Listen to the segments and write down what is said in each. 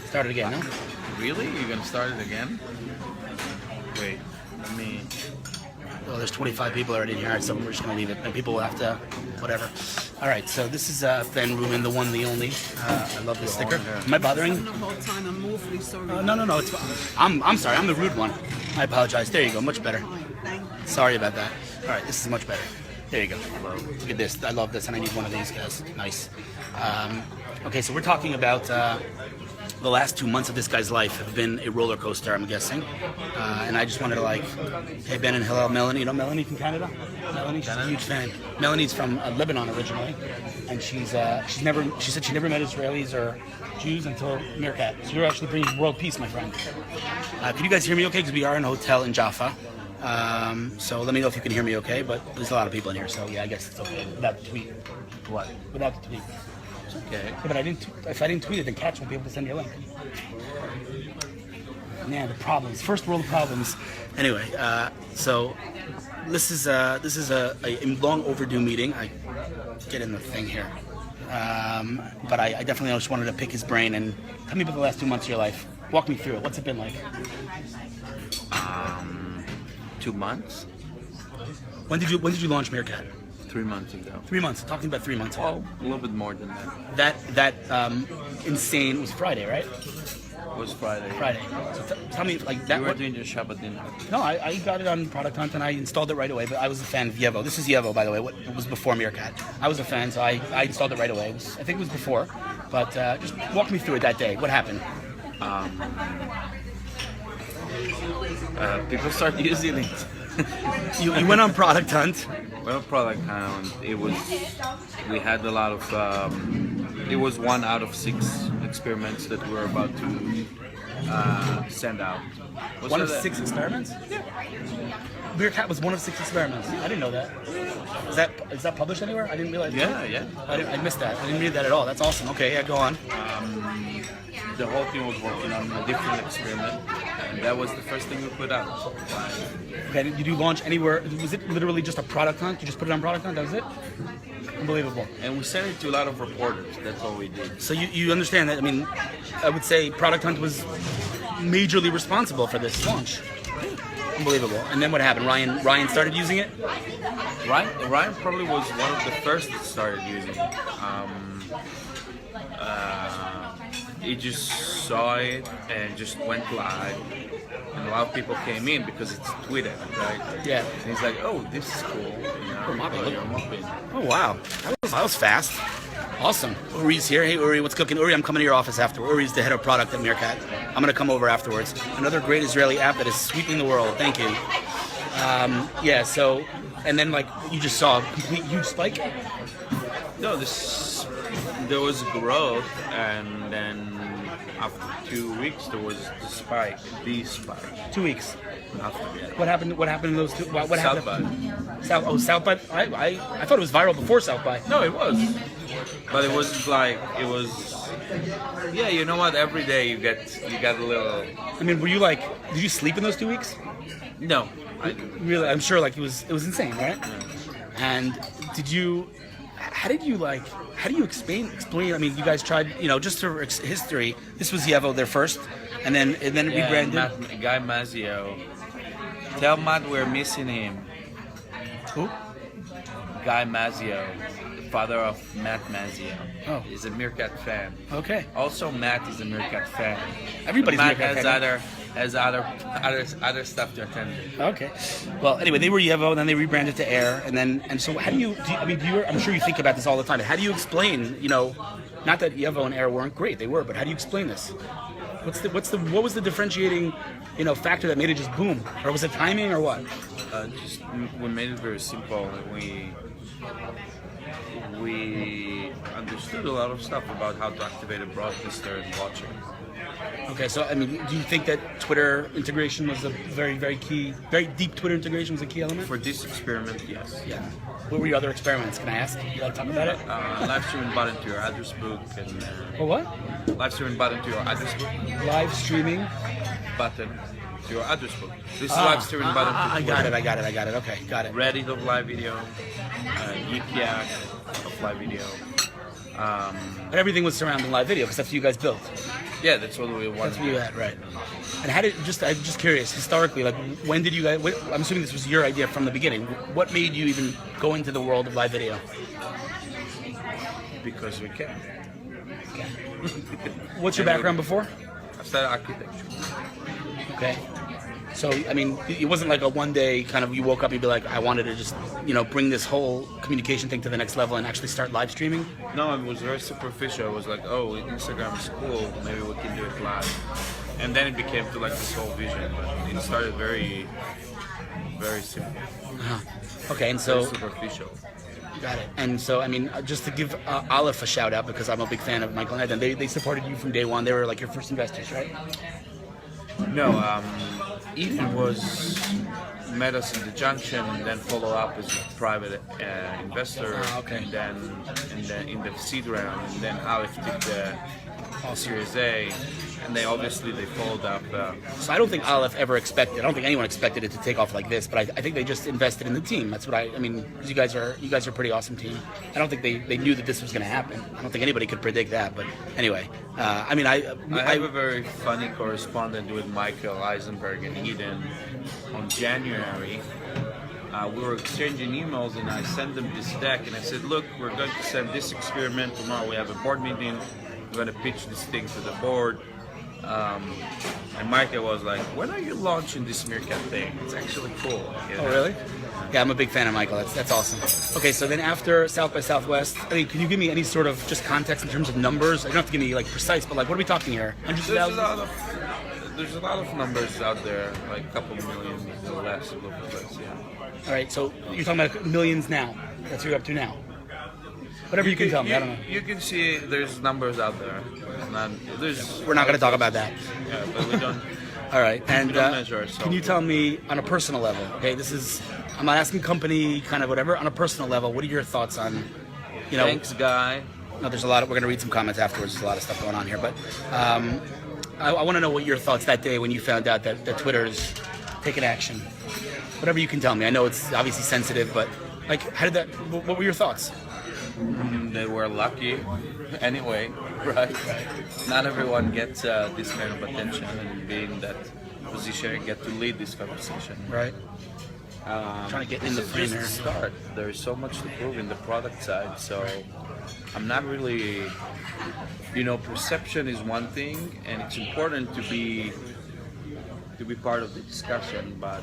Start it again, no? Really? You're gonna start it again? Wait, let me. Well, there's 25 people already in here, so we're just going to leave it. And people will have to, whatever. All right, so this is Ben Rubin, the one, the only. I love this sticker. Am I bothering? The whole time, I'm awfully sorry. No, it's fine. I'm sorry, I'm the rude one. I apologize. There you go, much better. Sorry about that. All right, this is much better. There you go. Look at this. I love this, and I need one of these guys. Nice. Okay, so we're talking about the last 2 months of this guy's life have been a roller coaster, I'm guessing. And I just wanted to hey, Ben and Hillel, Melanie. You know Melanie from Canada? Melanie, she's a huge fan. Melanie's from Lebanon originally, and she said she never met Israelis or Jews until Meerkat. So you're actually bringing world peace, my friend. Can you guys hear me okay? Because we are in a hotel in Jaffa. So let me know if you can hear me okay, but there's a lot of people in here, so yeah, I guess it's okay. Without the tweet. What? Without the tweet. It's okay. Yeah, but if I didn't tweet it, then Catch won't be able to send you a link. Man, the problems. First world problems. Anyway, so this is a long overdue meeting. I get in the thing here. But I definitely just wanted to pick his brain and tell me about the last 2 months of your life. Walk me through it. What's it been like? 2 months? When did you launch Meerkat? 3 months ago. 3 months. Talk to me about 3 months ago. Oh, a little bit more than that. That insane was Friday, right? It was Friday. Friday. So tell me, like that. You were doing your Shabbat dinner. No, I got it on Product Hunt and I installed it right away. But I was a fan of Yevo. This is Yevo, by the way. It was before Meerkat. I was a fan, so I installed it right away. I think it was before. But just walk me through it that day. What happened? People started using it. You went on Product Hunt. Well, Product Hunt. We had a lot of. It was 1 out of 6 experiments that we were about to send out. One of 6 experiments? Yeah. Meerkat was one of 6 experiments. I didn't know that. Is that published anywhere? I didn't realize. Yeah. I missed that. I didn't read that at all. That's awesome. Okay, yeah, go on. The whole team was working on a different experiment, and that was the first thing we put out. Okay, did you launch anywhere? Was it literally just a Product Hunt? You just put it on Product Hunt? That was it? Unbelievable. And we sent it to a lot of reporters. That's all we did. So you understand that? I mean, I would say Product Hunt was majorly responsible for this launch. Unbelievable. And then what happened? Ryan started using it? Ryan probably was one of the first that started using it. He just saw it and just went live. And a lot of people came in because it's tweeted, right? Yeah. And he's like, oh, this is cool. You know? Oh, wow. That was fast. Awesome. Uri's here. Hey, Uri, what's cooking? Uri, I'm coming to your office after. Uri's the head of product at Meerkat. I'm going to come over afterwards. Another great Israeli app that is sweeping the world. Thank you. Yeah, so, and then, you just saw a complete huge spike? No, there was growth, and then after 2 weeks, there was the spike. 2 weeks. After that. What happened in those 2? What South happened? South by. I thought it was viral before South by. No, it was. But it wasn't it was. Yeah, you know what? Every day you get a little. I mean, were you did you sleep in those 2 weeks? No. I'm sure it was insane, right? Yeah. And how do you explain? I mean, you guys tried, just for history. This was Yevo, their first, and then rebranded. Guy Mazzio. Tell Matt we're missing him. Who? Guy Mazzio, the father of Matt Mazzio. Oh. He's a Meerkat fan. Okay. Also, Matt is a Meerkat fan. Everybody's Matt Meerkat fan. has other stuff to attend to. Okay. Well, anyway, they were Yevo, then they rebranded to Air, and so how do you? I'm sure you think about this all the time. How do you explain? Not that Yevo and Air weren't great, they were, but how do you explain this? What was the differentiating, factor that made it just boom? Or was it timing or what? We made it very simple. We understood a lot of stuff about how to activate a broadcaster and watch it. Okay, so do you think that Twitter integration was a very, very key, very deep Twitter integration was a key element? For this experiment, yes. Yeah. What were your other experiments? Can I ask? You like to talk about it? Live streaming button to your address book and. What? Live streaming button to your address book. Live streaming button to your address book. This is live streaming button. I got it. Okay, got it. Reddit of live video, Yikiak of live video. But everything was surrounding live video because that's what you guys built. Yeah, that's what we wanted. That's where you at, right? And how did I'm just curious historically, like when did you guys? I'm assuming this was your idea from the beginning. What made you even go into the world of live video? Because we can. What's your background before? I studied architecture. Okay. So, I mean, it wasn't like a one day kind of you woke up and you'd be like, I wanted to just, bring this whole communication thing to the next level and actually start live streaming? No, it was very superficial. It was like, oh, Instagram is cool. Maybe we can do it live. And then it became to like this whole vision. But it started very, very simple. Uh-huh. Okay, and so... Very superficial. Got it. And so, I mean, just to give Aleph a shout out, because I'm a big fan of Michael and Ed, they supported you from day one. They were like your first investors, right? No, Ethan met us in the junction and then follow up as a private investor. Okay. And then in the seed round, and then Aleph did the Series A, and they followed up. So I don't think Aleph ever expected. I don't think anyone expected it to take off like this. But I think they just invested in the team. That's what I mean. Because you guys are a pretty awesome team. I don't think they knew that this was going to happen. I don't think anybody could predict that. But anyway, I have a very funny correspondent with Michael Eisenberg and Eden on January. We were exchanging emails, and I sent them this deck, and I said, look, we're going to send this experiment tomorrow. We have a board meeting. We're going to pitch this thing to the board. And Michael was like, when are you launching this Meerkat thing? It's actually cool. Oh, really? Yeah, I'm a big fan of Michael. That's awesome. Okay, so then after South by Southwest, can you give me any sort of just context in terms of numbers? You don't have to give me like precise, but like what are we talking here? Hundreds of thousands? There's a lot of numbers out there, like a couple million, less, a little bit less, yeah. All right, so you're talking about millions now. That's what you're up to now. Whatever you can tell me, I don't know. You can see there's numbers out there. We're not going to talk about that. Yeah, but we don't. All right, and measure ourselves. Can you tell me on a personal level? Okay, I'm not asking company kind of whatever. On a personal level, what are your thoughts on, Thanks, guy. No, there's a lot. We're going to read some comments afterwards. There's a lot of stuff going on here, but I want to know what your thoughts that day when you found out that Twitter's taking action. Whatever you can tell me. I know it's obviously sensitive, but like, what were your thoughts? They were lucky, anyway, right? Not everyone gets this kind of attention and be in that position and get to lead this conversation. Right. Trying to get in the frame here. Start. There is so much to prove in the product side, so I'm not really. Perception is one thing, and it's important to be part of the discussion, but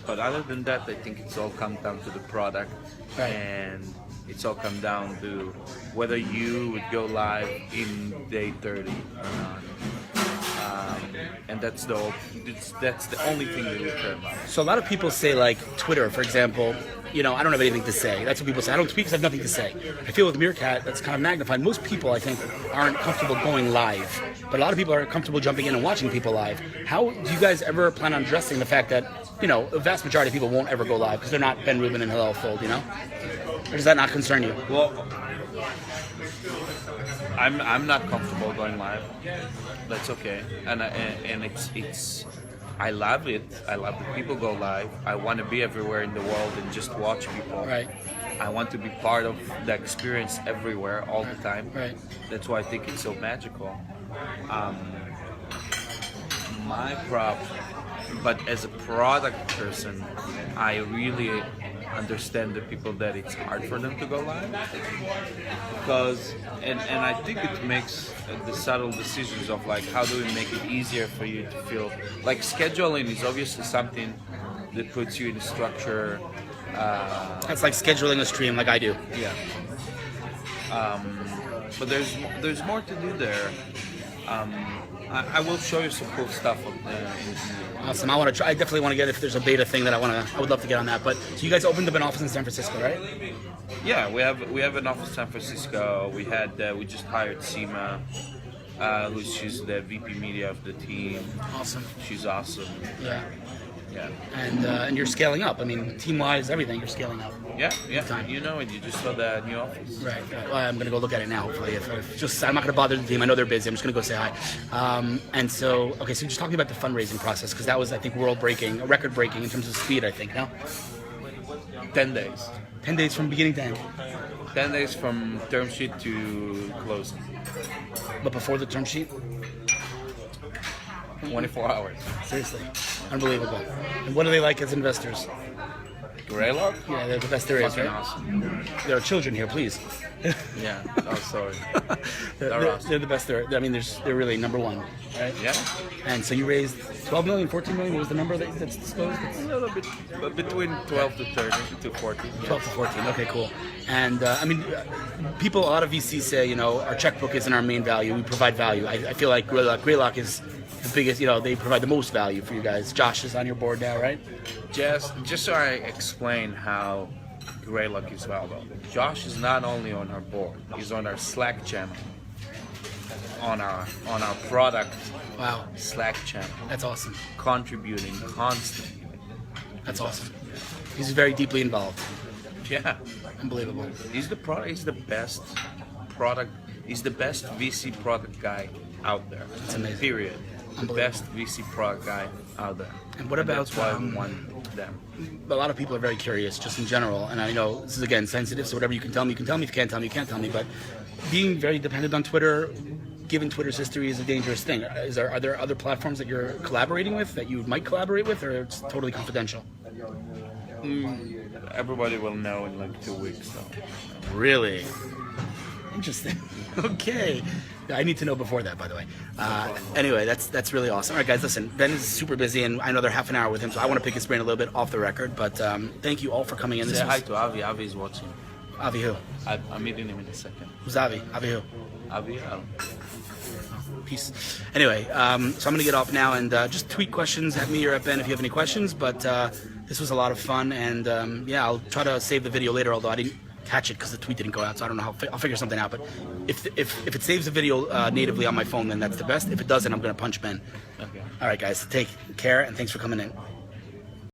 other than that, I think it's all come down to the product, right. And it's all come down to whether you would go live in day 30 or not. And that's the only thing that we care about. So a lot of people say, like Twitter, for example, I don't have anything to say. That's what people say. I don't speak because I have nothing to say. I feel with Meerkat, that's kind of magnified. Most people, I think, aren't comfortable going live, but a lot of people are comfortable jumping in and watching people live. How do you guys ever plan on addressing the fact that a vast majority of people won't ever go live because they're not Ben Rubin and Hillel Fuld, Or does that not concern you? Well, I'm not comfortable going live. That's okay, and it's I love it. I love that people go live. I want to be everywhere in the world and just watch people. Right. I want to be part of the experience everywhere, all the time. Right. That's why I think it's so magical. But as a product person, I really understand the people that it's hard for them to go live, because and I think it makes the subtle decisions of like, how do we make it easier for you to feel like scheduling is obviously something that puts you in a structure. That's like scheduling a stream like I do. Yeah. But there's more to do there. I will show you some cool stuff. Awesome. I want to try. I definitely want to get, if there's a beta thing that I would love to get on that. But so you guys opened up an office in San Francisco, right? Yeah, we have an office in San Francisco. We just hired Seema, she's the VP media of the team. Awesome. She's awesome. Yeah. Yeah. And you're scaling up. I mean, team-wise, everything, you're scaling up. Yeah. You just saw the new office. Right. Well, I'm going to go look at it now, hopefully. I'm not going to bother the team. I know they're busy. I'm just going to go say hi. And so, okay, so just talking about the fundraising process, because that was, I think, record-breaking in terms of speed, I think, no? 10 days. 10 days from beginning to end. 10 days from term sheet to closing. But before the term sheet? 24 hours. Seriously. Unbelievable. And what do they like as investors? Greylock? Yeah, they're the best there is, Fucking right? awesome. There are children here, please. Yeah. Oh, sorry. They're the best there. I mean, they're really number one, right? Yeah. And so you raised 12 million, 14 million. What was the number that's disclosed? A little bit, but between 12 to 30 to 14. Yeah. 12 to 14. Okay, cool. And I mean, a lot of VCs say, you know, our checkbook isn't our main value. We provide value. I feel like Greylock is the biggest. You know, they provide the most value for you guys. Josh is on your board now, right? Just so I explain how Greylock is valuable. Josh is not only on our board; he's on our Slack channel, on our product Wow, Slack channel, that's awesome. contributing constantly. That's awesome. He's very deeply involved. Yeah, Unbelievable. he's the product. He's the best product. He's the best VC product guy out there. That's amazing. Period. The Unbelievable. best VC product guy out there. And what about, that's why we won them? A lot of people are very curious, just in general, and I know this is again sensitive. So whatever you can tell me, you can tell me. If you can't tell me, you can't tell me. But being very dependent on Twitter, given Twitter's history, is a dangerous thing. Are there other platforms that you're collaborating with that you might collaborate with, or it's totally confidential? Everybody will know in like 2 weeks. So. Really? Interesting. Okay. I need to know before that, by the way. Anyway, that's really awesome. All right, guys, listen. Ben is super busy, and I know they're half an hour with him, so I want to pick his brain a little bit off the record. But thank you all for coming in. Say hi to Avi. Avi is watching. Avi who? I'm meeting him in a second. Who's Avi? Avi who? Avi, Peace. Anyway, so I'm going to get off now, and just tweet questions at me or at Ben if you have any questions. But this was a lot of fun, and yeah, I'll try to save the video later, although I didn't catch it because the tweet didn't go out, so I don't know how. I'll figure something out. But if it saves the video natively on my phone, then that's the best. If it doesn't, I'm going to punch Ben. Okay. All right, guys, take care, and thanks for coming in.